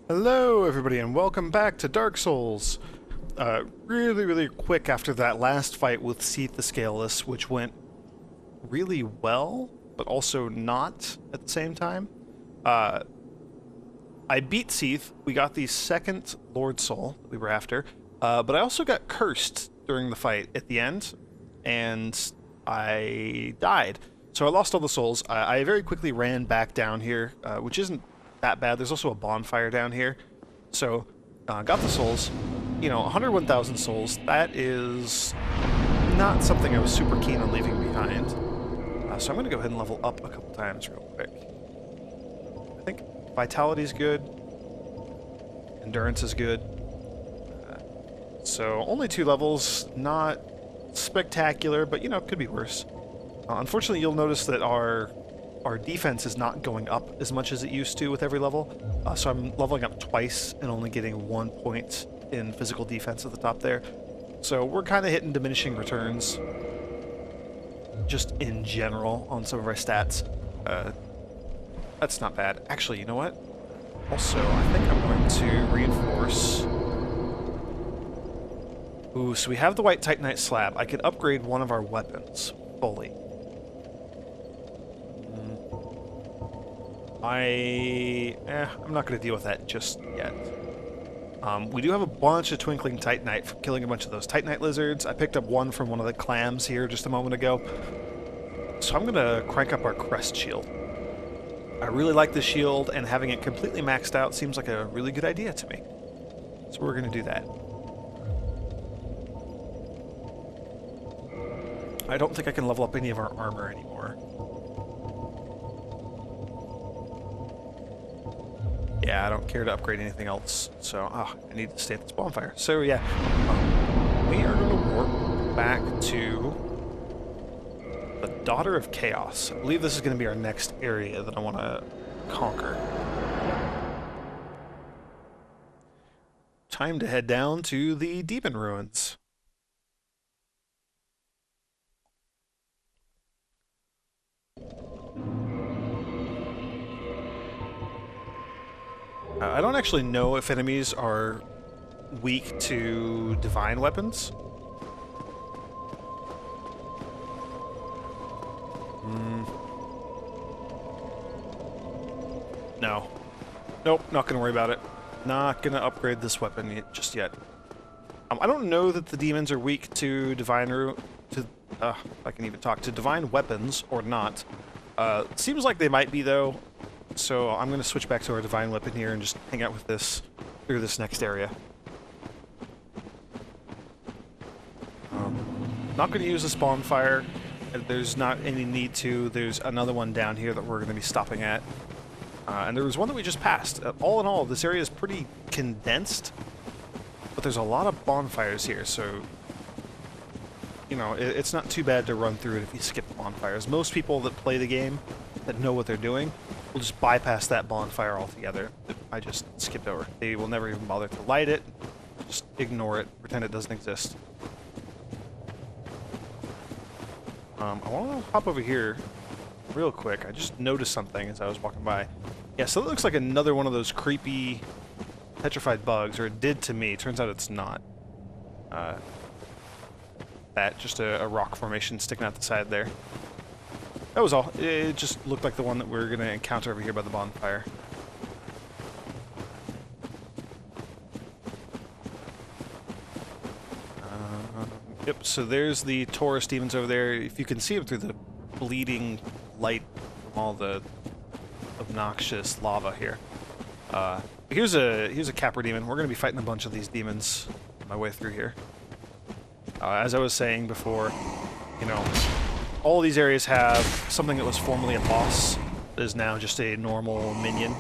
Hello everybody and welcome back to Dark Souls. Really quick after that last fight with Seath the Scaleless, which went really well, but also not at the same time. I beat Seath, we got the second Lord Soul that we were after, but I also got cursed during the fight at the end, and I died. So I lost all the souls. I very quickly ran back down here, which isn't that bad. There's also a bonfire down here. So, got the souls. You know, 101,000 souls. That is not something I was super keen on leaving behind. So I'm going to go ahead and level up a couple times real quick. I think Vitality is good. Endurance is good. So only 2 levels. Not spectacular, but, you know, it could be worse. Unfortunately, you'll notice that our defense is not going up as much as it used to with every level. So I'm leveling up twice and only getting 1 point in physical defense at the top there. So we're kind of hitting diminishing returns just in general on some of our stats. That's not bad. Actually, you know what? Also, I think I'm going to reinforce. Ooh, so we have the White Titanite slab. I could upgrade one of our weapons fully. I'm not going to deal with that just yet. We do have a bunch of Twinkling Titanite from killing a bunch of those Titanite lizards. I picked up one from one of the clams here just a moment ago. So I'm going to crank up our crest shield. I really like the shield, and having it completely maxed out seems like a really good idea to me. So we're going to do that. I don't think I can level up any of our armor anymore. Yeah, I don't care to upgrade anything else, so I need to stay at this bonfire. So yeah, we are going to warp back to the Daughter of Chaos. I believe this is going to be our next area that I want to conquer. Time to head down to the Demon Ruins. I don't actually know if enemies are weak to divine weapons. No. Nope, not gonna worry about it. Not gonna upgrade this weapon just yet. I don't know that the demons are weak to divine if I can even talk, to divine weapons or not. Seems like they might be though. So I'm going to switch back to our divine weapon here and just hang out with this through this next area. Not going to use this bonfire. There's not any need to. There's another one down here that we're going to be stopping at. And there was one that we just passed. All in all, this area is pretty condensed, but there's a lot of bonfires here, so you know, it's not too bad to run through it if you skip the bonfires. Most people that play the game, that know what they're doing, will just bypass that bonfire altogether. I just skipped over. They will never even bother to light it. Just ignore it. Pretend it doesn't exist. I want to hop over here real quick. I just noticed something as I was walking by. Yeah, so it looks like another one of those creepy petrified bugs, or it did to me. Turns out it's not. Just a rock formation sticking out the side there. That was all. It just looked like the one that we're going to encounter over here by the bonfire. Yep, so there's the Taurus demons over there. If you can see them through the bleeding light from all the obnoxious lava here. Here's a Capra demon. We're going to be fighting a bunch of these demons on my way through here. As I was saying before, you know, all these areas have something that was formerly a boss that is now just a normal minion.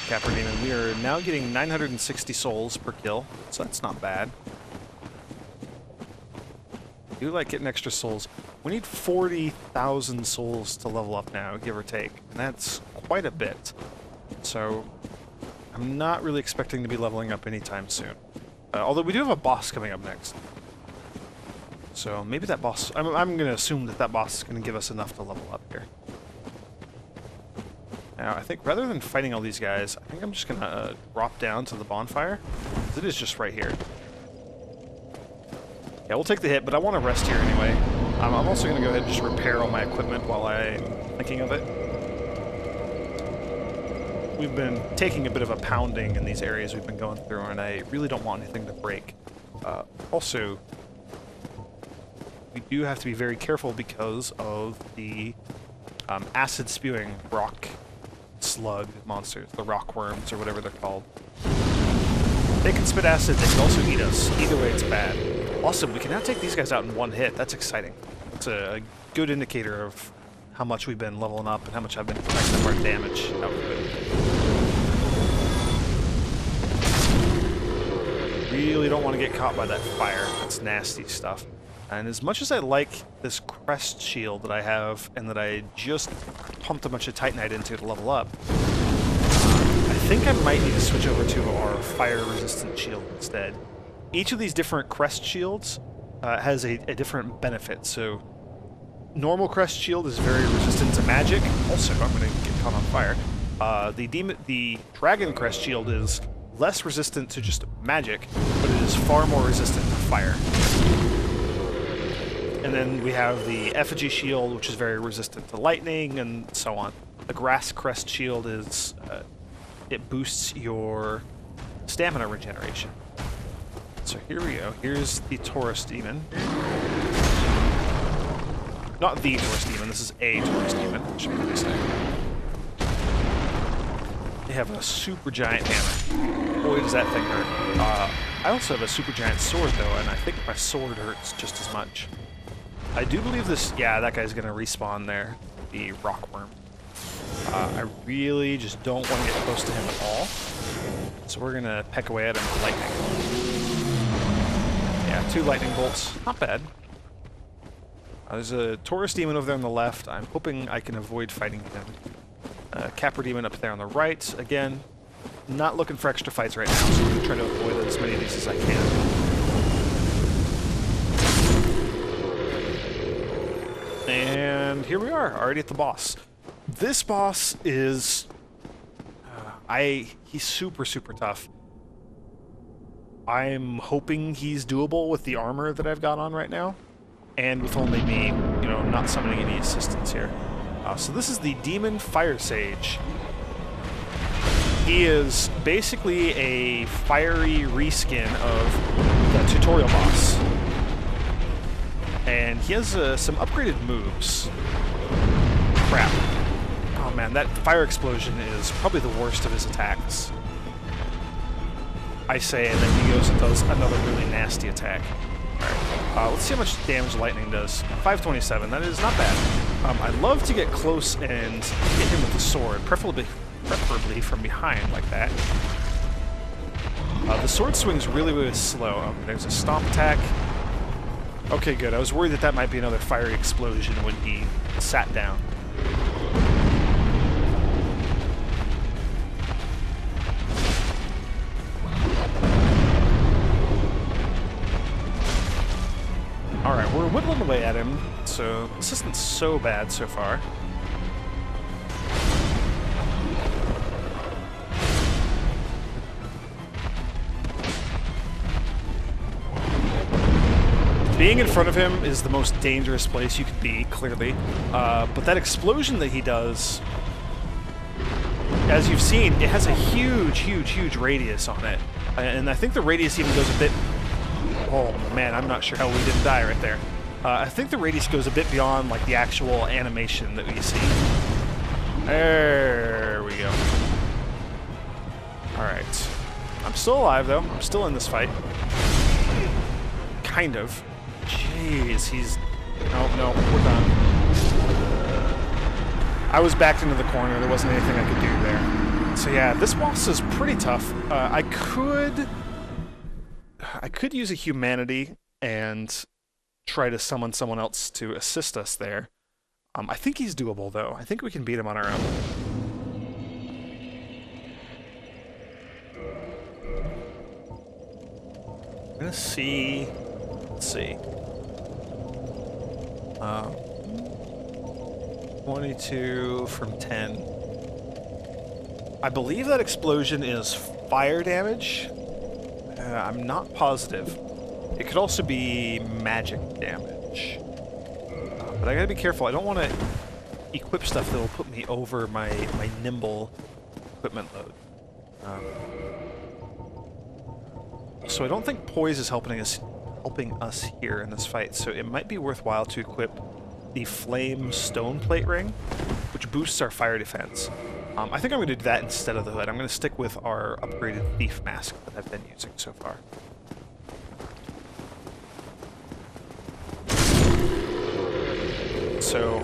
Capra Demon, we are now getting 960 souls per kill, so that's not bad. I do like getting extra souls. We need 40,000 souls to level up now, give or take, and that's quite a bit. So I'm not really expecting to be leveling up anytime soon. Although we do have a boss coming up next. So maybe that boss... I'm going to assume that that boss is going to give us enough to level up here. Now, I think rather than fighting all these guys, I think I'm just going to drop down to the bonfire. It is just right here. Yeah, we'll take the hit, but I want to rest here anyway. I'm also going to go ahead and just repair all my equipment while I'm thinking of it. We've been taking a bit of a pounding in these areas we've been going through, and I really don't want anything to break. Also, we do have to be very careful because of the acid-spewing rock slug monsters, the rock worms, or whatever they're called. They can spit acid, they can also eat us. Either way, it's bad. Awesome, we can now take these guys out in one hit. That's exciting. It's a good indicator of how much we've been leveling up and how much I've been protecting our damage output. Really don't want to get caught by that fire. That's nasty stuff. And as much as I like this crest shield that I have and that I just pumped a bunch of Titanite into to level up, I think I might need to switch over to our fire-resistant shield instead. Each of these different crest shields has a different benefit. So, normal crest shield is very resistant to magic. Also, I'm going to get caught on fire. The dragon crest shield is less resistant to just magic, but it is far more resistant to fire. And then we have the effigy shield, which is very resistant to lightning, and so on. The grass crest shield is it boosts your stamina regeneration. So here we go. Here's the Taurus Demon. Not the Taurus Demon, this is a Taurus Demon, should probably say. They have a super giant hammer. Boy, does that thing hurt. I also have a super giant sword, though, and I think my sword hurts just as much. I do believe this... Yeah, that guy's going to respawn there. The rock worm. I really just don't want to get close to him at all. So we're going to peck away at him with lightning. Yeah, 2 lightning bolts. Not bad. There's a Taurus Demon over there on the left. I'm hoping I can avoid fighting him. Capra Demon up there on the right. Again, not looking for extra fights right now, so I'm going to try to avoid as many of these as I can. And here we are, already at the boss. This boss is... he's super, super tough. I'm hoping he's doable with the armor that I've got on right now, and with only me, you know, not summoning any assistance here. So this is the Demon Firesage. He is basically a fiery reskin of the tutorial boss. And he has some upgraded moves. Crap. Oh man, that fire explosion is probably the worst of his attacks. I say, and then he goes and does another really nasty attack. Alright, let's see how much damage lightning does. 527, that is not bad. I'd love to get close and hit him with the sword, preferably from behind like that. The sword swings really, really slow. There's a stomp attack. Okay, good. I was worried that that might be another fiery explosion when he sat down. Alright, we're whittling away at him, so this isn't so bad so far. Being in front of him is the most dangerous place you could be, clearly. But that explosion that he does, as you've seen, it has a huge, huge, huge radius on it. And I think the radius even goes a bit... Oh man, I'm not sure how we didn't die right there. I think the radius goes a bit beyond like the actual animation that we see. There we go. Alright. I'm still alive though. I'm still in this fight. Kind of. Jeez, he's... No, we're done. I was backed into the corner. There wasn't anything I could do there. So yeah, this boss is pretty tough. I could use a humanity and try to summon someone else to assist us there. I think he's doable, though. I think we can beat him on our own. I'm gonna see... Let's see. Um, 22 from 10. I believe that explosion is fire damage. I'm not positive. It could also be magic damage. But I gotta be careful. I don't want to equip stuff that will put me over my nimble equipment load. So I don't think poise is helping us here in this fight, so it might be worthwhile to equip the flame stone plate ring, which boosts our fire defense. I think I'm going to do that instead of the hood. I'm going to stick with our upgraded thief mask that I've been using so far. So,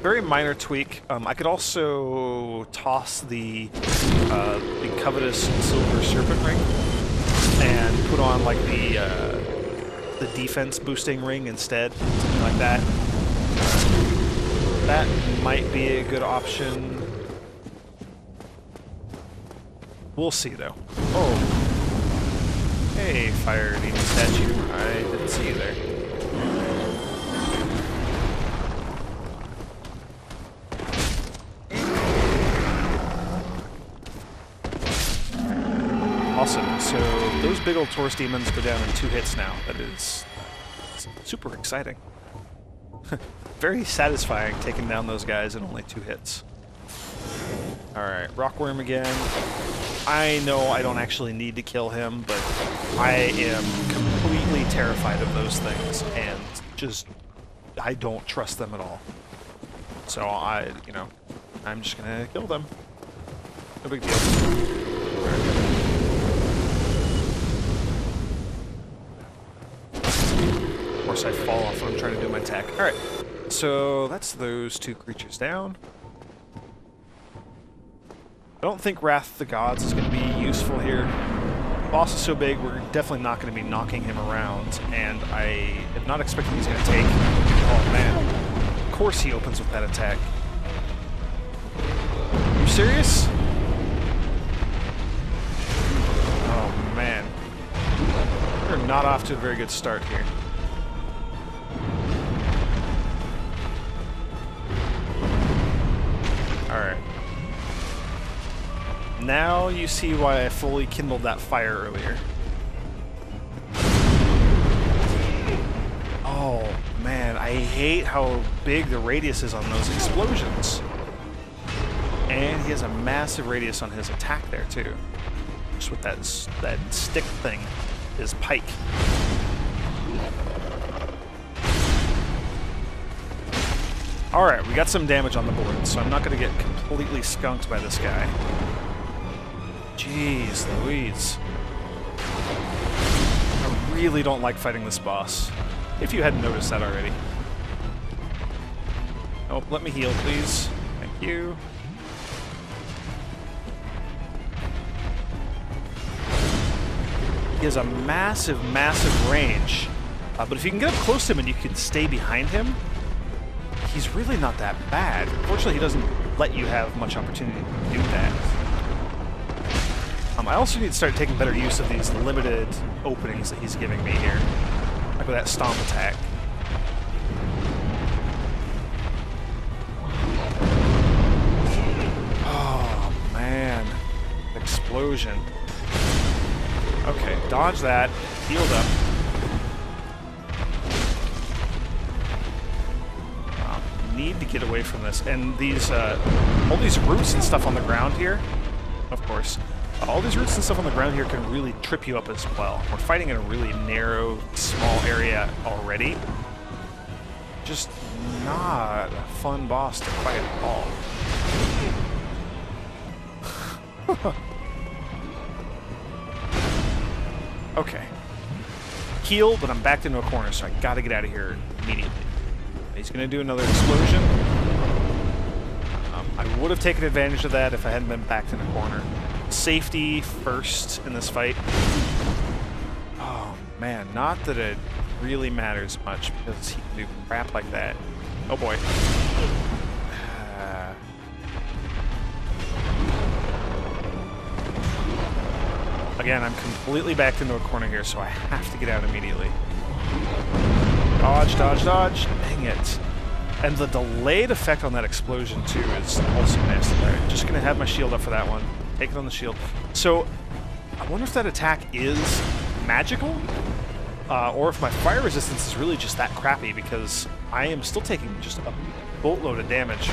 very minor tweak. I could also toss the covetous silver serpent ring and put on like the defense boosting ring instead, something like that. That might be a good option. We'll see though. Oh, hey, fire demon statue. I didn't see you there. Awesome. So those big old Taurus demons go down in 2 hits now. That is super exciting. Very satisfying taking down those guys in only 2 hits. Alright, Rockworm again. I know I don't actually need to kill him, but I am completely terrified of those things, and just, I don't trust them at all. So I'm just gonna kill them. No big deal. Of course I fall off when I'm trying to do my attack. Alright, so that's those 2 creatures down. I don't think Wrath of the Gods is going to be useful here. The boss is so big, we're definitely not going to be knocking him around, and I am not expecting he's going to take... Oh man. Of course he opens with that attack. Are you serious? Oh man. We're not off to a very good start here. Alright. Now you see why I fully kindled that fire earlier. Oh man, I hate how big the radius is on those explosions. And he has a massive radius on his attack there too. Just with that stick thing, his pike. Alright, we got some damage on the board, so I'm not going to get completely skunked by this guy. Jeez Louise. I really don't like fighting this boss, if you hadn't noticed that already. Oh, let me heal, please. Thank you. He has a massive, massive range, but if you can get up close to him and you can stay behind him, he's really not that bad. Unfortunately, he doesn't let you have much opportunity to do that. I also need to start taking better use of these limited openings that he's giving me here. Like with that stomp attack. Oh, man. Explosion. Okay, dodge that. Healed up. Need to get away from this. And these, all these roots and stuff on the ground here, of course, all these roots and stuff on the ground here can really trip you up as well. We're fighting in a really narrow, small area already. Just not a fun boss to fight at all. Okay. Heal, but I'm backed into a corner, so I gotta get out of here immediately. He's gonna do another explosion. I would have taken advantage of that if I hadn't been backed in a corner. Safety first in this fight. Oh man, not that it really matters much because he can do crap like that. Oh boy. Again, I'm completely backed into a corner here, so I have to get out immediately. Dodge, dodge, dodge. Dang it. And the delayed effect on that explosion, too, is also nasty. Alright, just gonna have my shield up for that one. Take it on the shield. So, I wonder if that attack is magical? Or if my fire resistance is really just that crappy, because I am still taking just a boatload of damage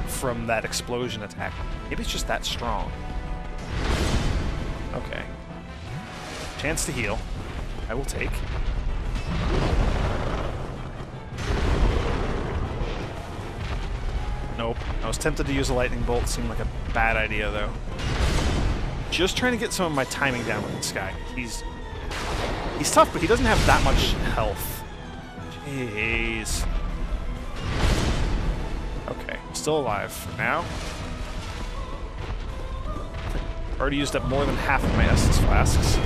from that explosion attack. Maybe it's just that strong. Okay. Chance to heal. I will take. Nope. I was tempted to use a lightning bolt. Seemed like a bad idea, though. Just trying to get some of my timing down with this guy. He's tough, but he doesn't have that much health. Jeez. Okay, still alive for now. Already used up more than half of my essence flasks.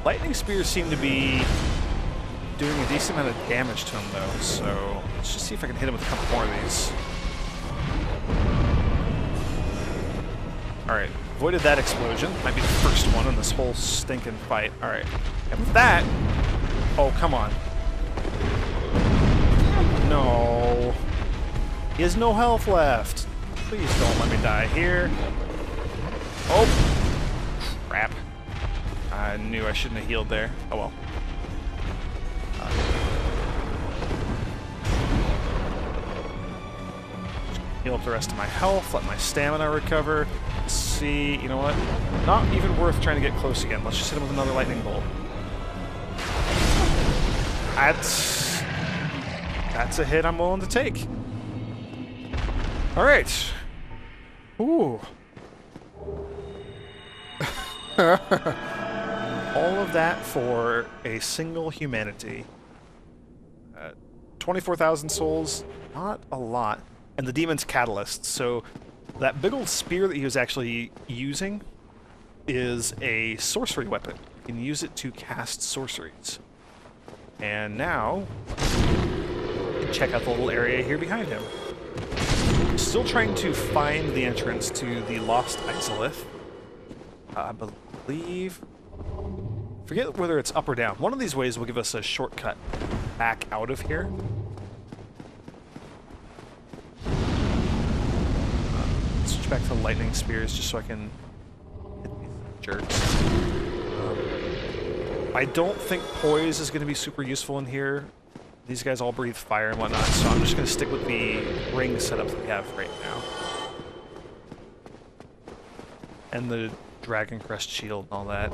Lightning spears seem to be doing a decent amount of damage to him, though, so let's just see if I can hit him with a couple more of these. Alright, avoided that explosion. Might be the first one in this whole stinking fight. Alright, and with that... Oh, come on. No. He has no health left. Please don't let me die here. Oh! Crap. I knew I shouldn't have healed there. Oh well. Heal up the rest of my health, let my stamina recover. Let's see, you know what? Not even worth trying to get close again. Let's just hit him with another lightning bolt. That's a hit I'm willing to take. Alright. Ooh. All of that for a single humanity. 24,000 souls, not a lot. And the demon's catalyst. So that big old spear that he was actually using is a sorcery weapon. You can use it to cast sorceries. And now, check out the little area here behind him. Still trying to find the entrance to the Lost Izalith. I believe... Forget whether it's up or down. One of these ways will give us a shortcut back out of here. Switch back to lightning spears just so I can hit these jerks. I don't think poise is going to be super useful in here. These guys all breathe fire and whatnot, so I'm just going to stick with the ring setup that we have right now. And the Dragon Crest shield and all that.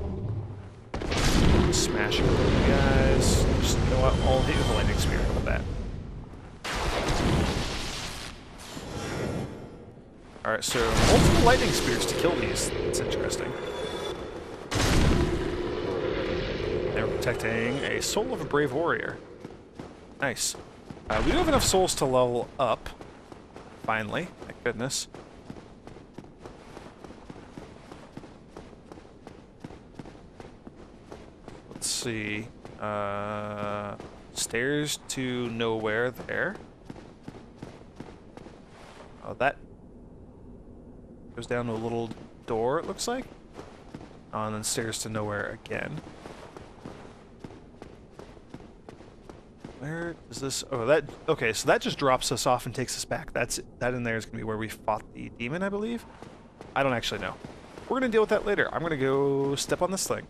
Smash a couple of guys. Just, you know what? I'll hit you with a lightning spear. How about that? Alright, so multiple lightning spears to kill these. That's interesting. They're protecting a soul of a brave warrior. Nice. We do have enough souls to level up. Finally. Thank goodness. Let's see. Stairs to nowhere there. Oh, that goes down to a little door, it looks like. Oh, and then stairs to nowhere again. Where is this? Oh, that... Okay, so that just drops us off and takes us back. That in there is going to be where we fought the demon, I believe? I don't actually know. We're going to deal with that later. I'm going to go step on this thing.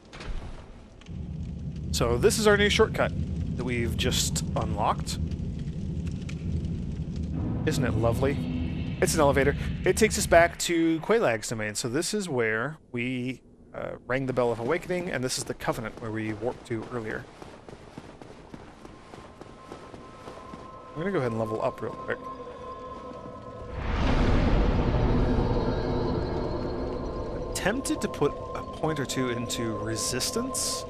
So this is our new shortcut that we've just unlocked. Isn't it lovely? It's an elevator. It takes us back to Quaelag's domain. So this is where we rang the Bell of Awakening, and this is the Covenant where we warped to earlier. I'm going to go ahead and level up real quick. I'm tempted to put a point or two into resistance.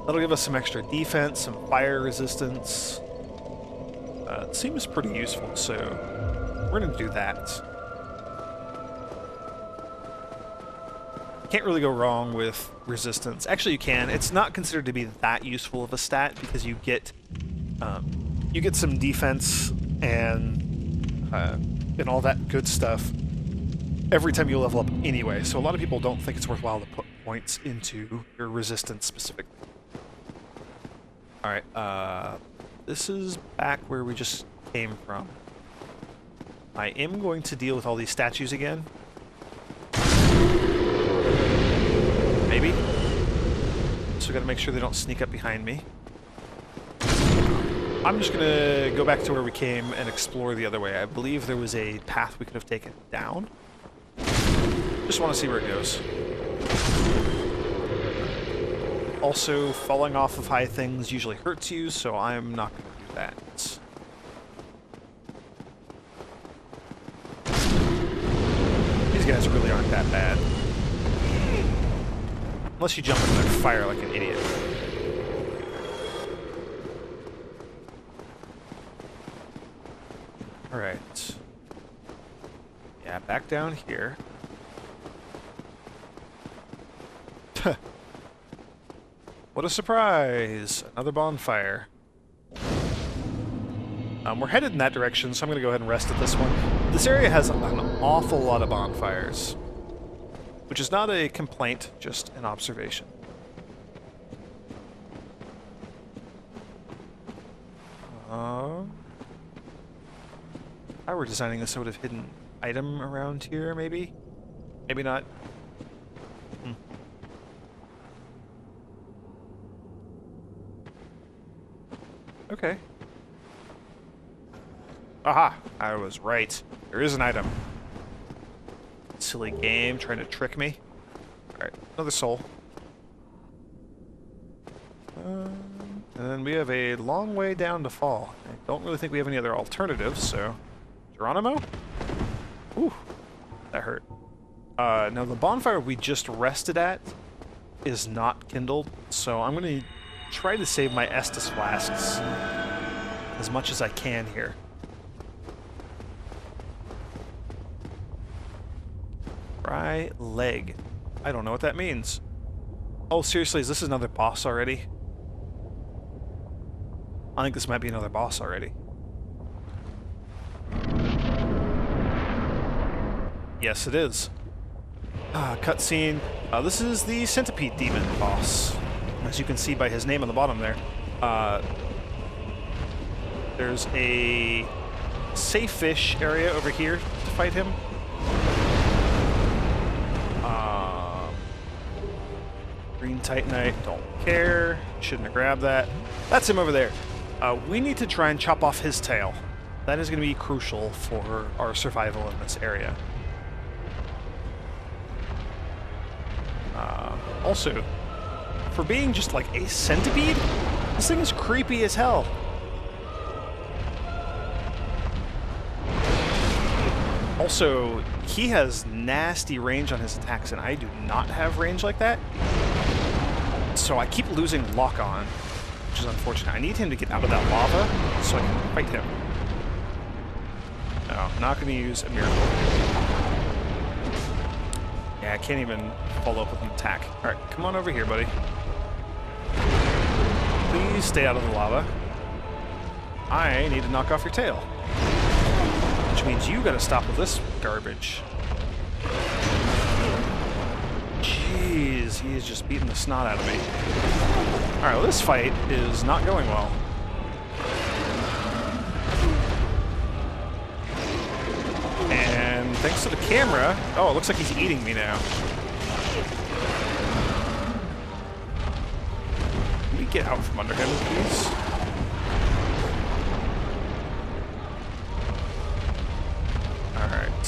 That'll give us some extra defense, some fire resistance. It seems pretty useful, so we're going to do that. Can't really go wrong with resistance. Actually, you can. It's not considered to be that useful of a stat because you get some defense and all that good stuff every time you level up anyway, so a lot of people don't think it's worthwhile to put points into your resistance specifically. Alright, this is back where we just came from. I am going to deal with all these statues again. Maybe. So gotta make sure they don't sneak up behind me. I'm just gonna go back to where we came and explore the other way. I believe there was a path we could have taken down. Just want to see where it goes. Also, falling off of high things usually hurts you, so I'm not going to do that. These guys really aren't that bad. Unless you jump into their fire like an idiot. Alright. Yeah, back down here. What a surprise! Another bonfire. We're headed in that direction, so I'm going to go ahead and rest at this one. This area has an awful lot of bonfires, which is not a complaint, just an observation. If I were designing this, I would have hidden an item around here, maybe? Maybe not. Okay. Aha! I was right. There is an item. Silly game trying to trick me. Alright, another soul. And then we have a long way down to fall. I don't really think we have any other alternatives, so... Geronimo? Ooh, that hurt. Now the bonfire we just rested at is not kindled, so I'm going to try to save my Estus flasks as much as I can here. Dry leg. I don't know what that means. Oh, seriously, is this another boss already? I think this might be another boss already. Yes, it is. Cutscene. This is the Centipede Demon boss. As you can see by his name on the bottom there. There's a safe fish area over here to fight him. Green Titanite, don't care. Shouldn't have grabbed that. That's him over there. We need to try and chop off his tail. That is going to be crucial for our survival in this area. Also, for being just like a centipede, this thing is creepy as hell. Also, he has nasty range on his attacks, and I do not have range like that. So I keep losing lock on, which is unfortunate. I need him to get out of that lava so I can fight him. No, I'm not going to use a miracle. Yeah, I can't even follow up with an attack. Alright, come on over here, buddy. Please stay out of the lava. I need to knock off your tail. Which means you gotta stop with this garbage. Jeez, he is just beating the snot out of me. Alright, well this fight is not going well. And thanks to the camera... Oh, it looks like he's eating me now. Can we get out from under him, please? Alright.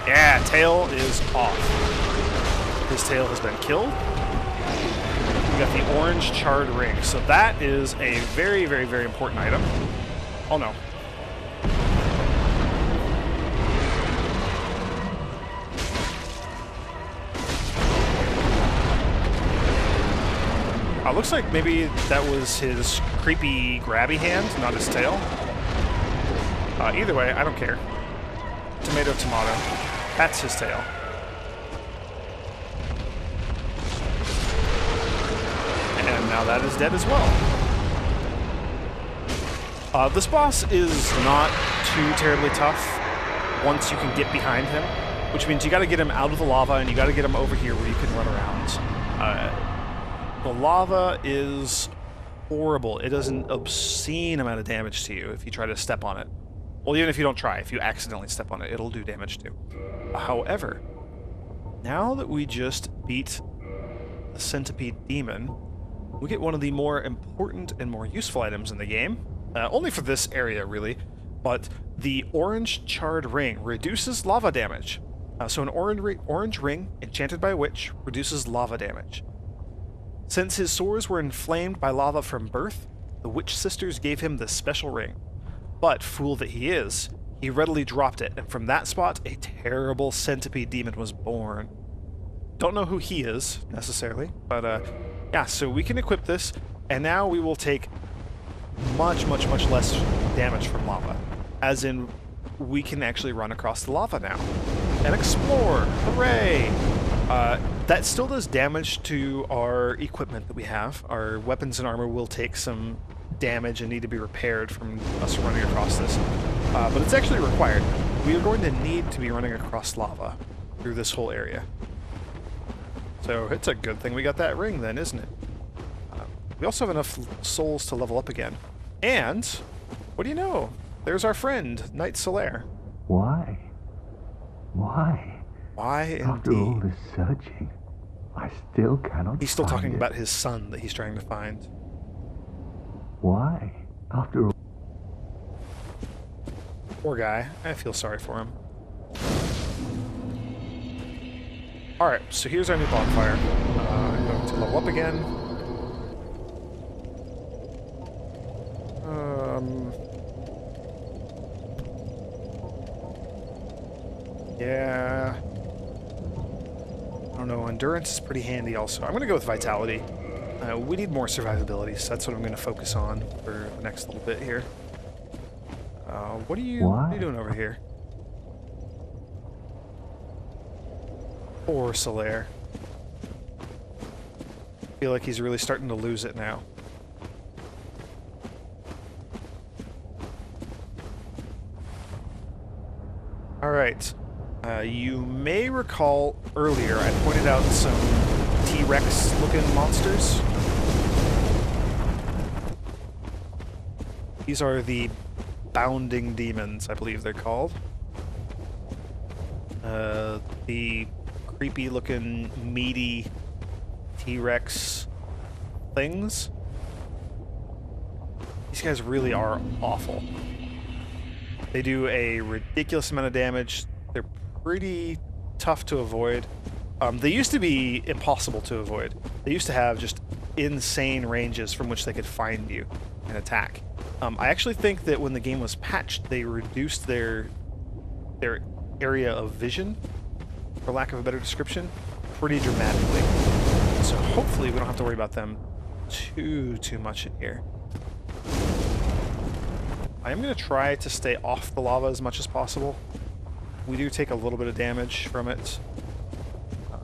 Yeah, tail is off. His tail has been killed. We got the orange charred ring. So that is a very, very, very important item. Oh no. Looks like maybe that was his creepy grabby hand, not his tail. Either way, I don't care. Tomato, tomato. That's his tail. And now that is dead as well. This boss is not too terribly tough once you can get behind him, which means you got to get him out of the lava and you got to get him over here where you can run around. The lava is horrible. It does an obscene amount of damage to you if you try to step on it. Well, even if you don't try, if you accidentally step on it, it'll do damage too. However, now that we just beat the centipede demon, we get one of the more important and more useful items in the game. Only for this area, really. But the orange charred ring reduces lava damage. So an orange ring enchanted by a witch reduces lava damage. Since his sores were inflamed by lava from birth, the witch sisters gave him this special ring. But, fool that he is, he readily dropped it, and from that spot, a terrible centipede demon was born. Don't know who he is, necessarily, but yeah, so we can equip this, and now we will take much less damage from lava. As in, we can actually run across the lava now. And explore! Hooray! That still does damage to our equipment that we have. Our weapons and armor will take some damage and need to be repaired from us running across this. But it's actually required. We are going to need to be running across lava through this whole area. So it's a good thing we got that ring then, isn't it? We also have enough souls to level up again. And, what do you know? There's our friend, Knight Solaire. Why? Why? Why indeed? After all this searching, I still cannot He's still find talking it. about his son that he's trying to find. Why? After all... Poor guy. I feel sorry for him. Alright, so here's our new bonfire. I'm going to level up again. Yeah. I don't know, endurance is pretty handy also. I'm going to go with vitality. We need more survivability, so that's what I'm going to focus on for the next little bit here. What are you doing over here? Poor Solaire. I feel like he's really starting to lose it now. Alright. You may recall earlier I pointed out some T-Rex looking monsters. These are the bounding demons, I believe they're called. The creepy looking meaty T-Rex things. These guys really are awful. They do a ridiculous amount of damage. They're pretty tough to avoid. They used to be impossible to avoid. They used to have just insane ranges from which they could find you and attack. I actually think that when the game was patched, they reduced their area of vision, for lack of a better description, pretty dramatically. So hopefully we don't have to worry about them too much in here. I am going to try to stay off the lava as much as possible. We do take a little bit of damage from it. I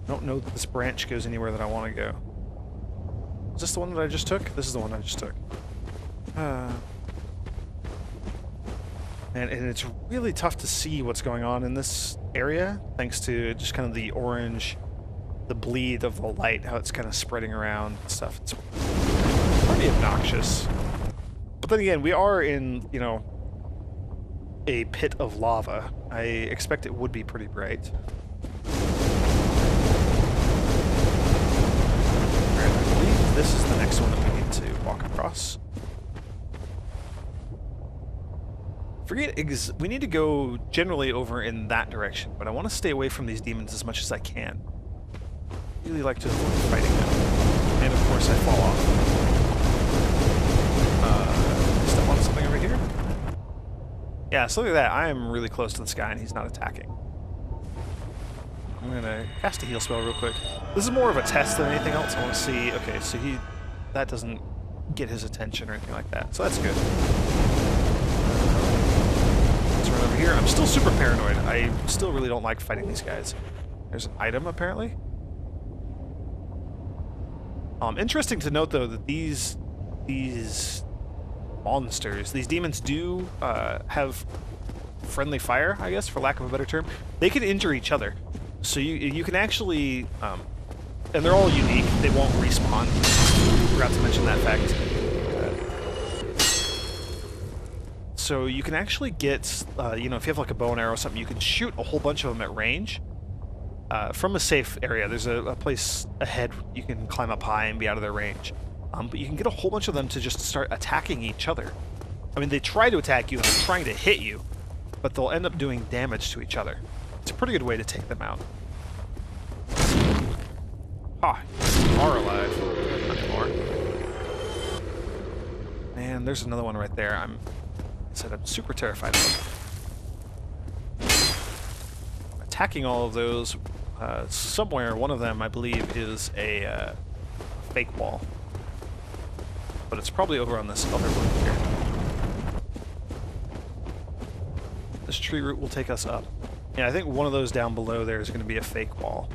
don't know that this branch goes anywhere that I want to go. Is this the one that I just took? This is the one I just took. And it's really tough to see what's going on in this area, thanks to just kind of the orange, the bleed of the light, how it's kind of spreading around and stuff. It's pretty obnoxious. But then again, we are in, you know, a pit of lava. I expect it would be pretty bright. Alright, I believe this is the next one that we need to walk across. We need to go generally over in that direction, but I want to stay away from these demons as much as I can. I really like to avoid fighting them. And of course I fall off. Step on something over here? Yeah, so look at that. I am really close to this guy and he's not attacking. I'm going to cast a heal spell real quick. This is more of a test than anything else. I want to see... Okay, so that doesn't get his attention or anything like that, so that's good. Let's run over here. I'm still super paranoid. I still really don't like fighting these guys. There's an item, apparently. Interesting to note, though, that these monsters. These demons do have friendly fire, I guess, for lack of a better term. They can injure each other. So you can actually, and they're all unique. They won't respawn. Forgot to mention that fact. So you can actually get, you know, if you have like a bow and arrow or something, you can shoot a whole bunch of them at range from a safe area. There's a place ahead you can climb up high and be out of their range. But you can get a whole bunch of them to just start attacking each other. I mean, they try to attack you and they're trying to hit you, but they'll end up doing damage to each other. It's a pretty good way to take them out. Ah, you are alive. Not anymore. And there's another one right there. I'm super terrified of them. Attacking all of those, somewhere, one of them, I believe, is a fake wall. But it's probably over on this other one here. This tree root will take us up. Yeah, I think one of those down below there is going to be a fake wall.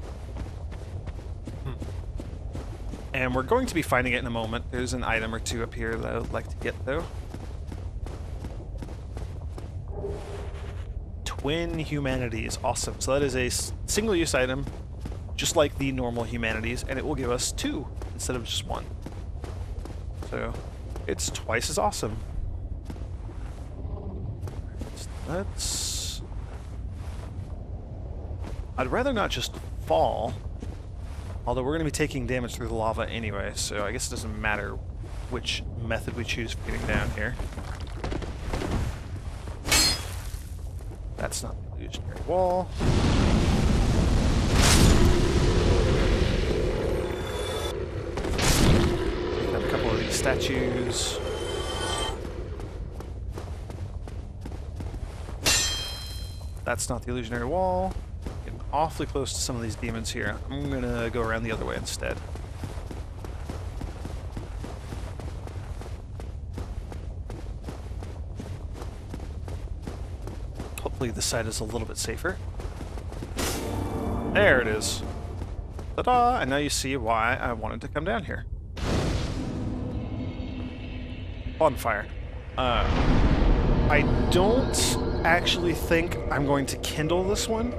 And we're going to be finding it in a moment. There's an item or two up here that I would like to get, though. Twin Humanities. Awesome. So that is a single-use item, just like the normal Humanities, and it will give us 2 instead of just 1. So it's twice as awesome. Let's... I'd rather not just fall, although we're going to be taking damage through the lava anyway, so I guess it doesn't matter which method we choose for getting down here. That's not the illusionary wall. Got a couple of these statues. That's not the illusionary wall. Getting awfully close to some of these demons here. I'm gonna go around the other way instead. Hopefully this side is a little bit safer. There it is. Ta-da! And now you see why I wanted to come down here. Bonfire. I don't actually think I'm going to kindle this one.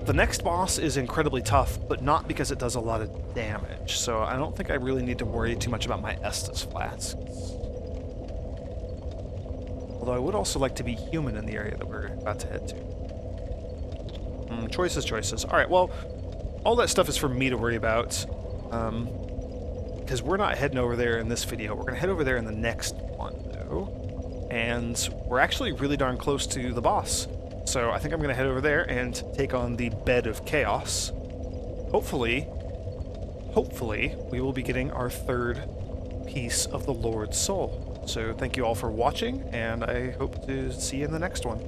The next boss is incredibly tough, but not because it does a lot of damage, so I don't think I really need to worry too much about my Estus flasks. Although I would also like to be human in the area that we're about to head to. Choices. Alright, well, all that stuff is for me to worry about. Because we're not heading over there in this video. We're going to head over there in the next one, though. And we're actually really darn close to the boss. So I think I'm going to head over there and take on the Bed of Chaos. Hopefully, we will be getting our 3rd piece of the Lord's Soul. So thank you all for watching, and I hope to see you in the next one.